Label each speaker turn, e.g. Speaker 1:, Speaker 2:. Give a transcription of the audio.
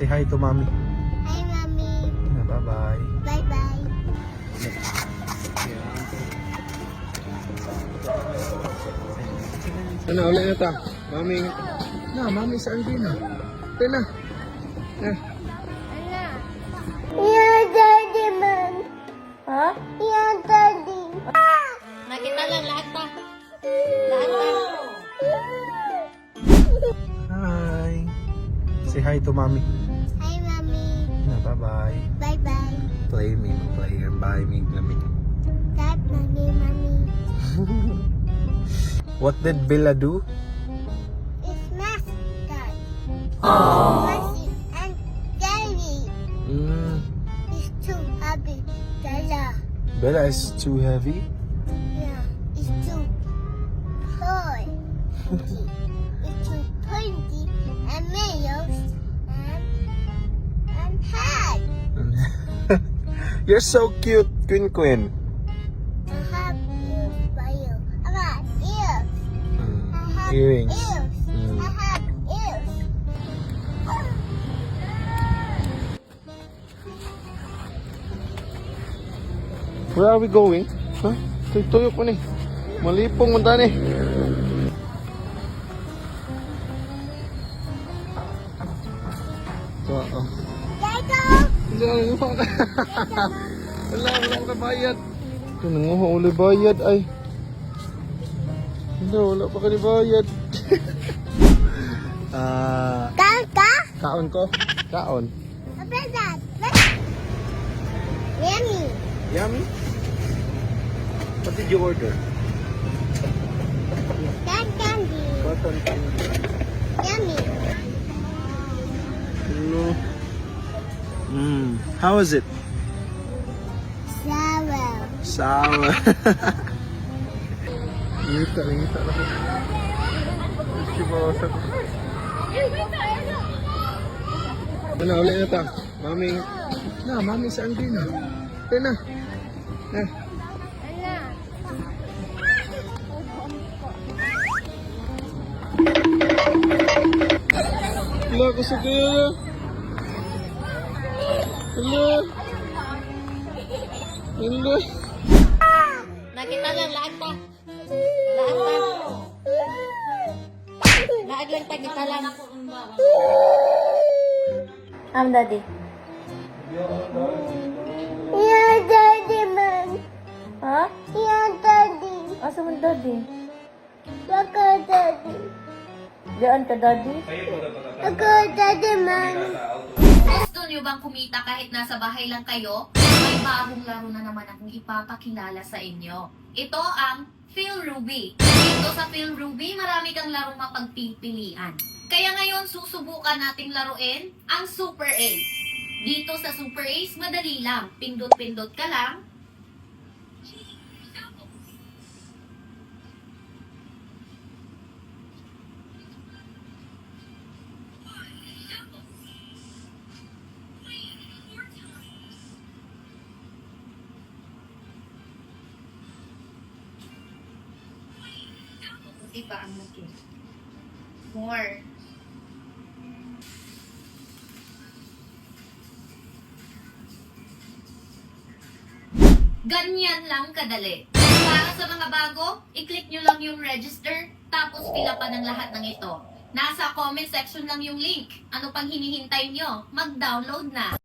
Speaker 1: Say hi to mommy.
Speaker 2: Hi, Mommy.
Speaker 1: Bye-bye.
Speaker 2: Bye-bye.
Speaker 1: Ano, ulit na ta. Mami. Na, mami sa Alvina. Ito na. Na.
Speaker 2: Yan, Daddy, man.
Speaker 3: Ha?
Speaker 2: Yan, Daddy.
Speaker 3: Nakita lang lahat pa. Lahat pa.
Speaker 1: Hi. Say hi to mommy.
Speaker 2: Hi, Mommy.
Speaker 1: Bye-bye.
Speaker 2: Bye-bye.
Speaker 1: Play me, play and buy me.
Speaker 2: Dad, Mommy.
Speaker 1: What did Bella do?
Speaker 2: It's math, Dad. Mercy and Daddy. It's too happy, Dada.
Speaker 1: Bella is too heavy.
Speaker 2: Yeah, it's too toy. It's too pointy and nails and head.
Speaker 1: You're so cute, Queen Queen.
Speaker 2: I have ears by you. I got ears. I have
Speaker 1: Earrings.
Speaker 2: ears. I have ears.
Speaker 1: Where are we going? Huh? Tuyo ko ni. Malipong munta ni. So,
Speaker 2: Dada.
Speaker 1: wala akong kabayad. Ito, nanguha ulit bayad ay. Wala pa ka ni bayad.
Speaker 2: Kaka?
Speaker 1: Kaon ko? Kaon.
Speaker 2: Apa Dad? Yummy.
Speaker 1: Yummy? What did you order?
Speaker 2: Dad candy.
Speaker 1: Cotton candy.
Speaker 2: Yummy.
Speaker 1: Hello. How is it?
Speaker 2: Sour.
Speaker 1: Sour. Ngita lang ako. Si Bosa. Ano, ulit na ta. Mami. Na, mami sa Alvina. Ito na. Na. Wala ko sa kaya. Hello. Hello.
Speaker 3: Nakita lang lahat pa. Lahat pa. Lahat lang kita lang. Daddy.
Speaker 2: Yeah, Daddy, man.
Speaker 3: Ha?
Speaker 2: Yeah, Daddy.
Speaker 3: Asa man Daddy?
Speaker 2: Baka Daddy.
Speaker 3: Diyan ka Daddy?
Speaker 2: Baka Daddy, man.
Speaker 4: Gusto nyo bang kumita kahit nasa bahay lang kayo? May bagong laro na naman akong ipapakilala sa inyo. Ito ang Phil Ruby. Dito sa Phil Ruby, marami kang larong mapagpipilian. Kaya ngayon, susubukan nating laruin ang Super Ace. Dito sa Super Ace, madali lang. Pindot-pindot ka lang. Iba ang laki. More. Ganyan lang kadali. Para sa mga bago, i-click nyo lang yung register, tapos pila pa ng lahat ng ito. Nasa comment section lang yung link. Ano pang hinihintay nyo? Mag-download na!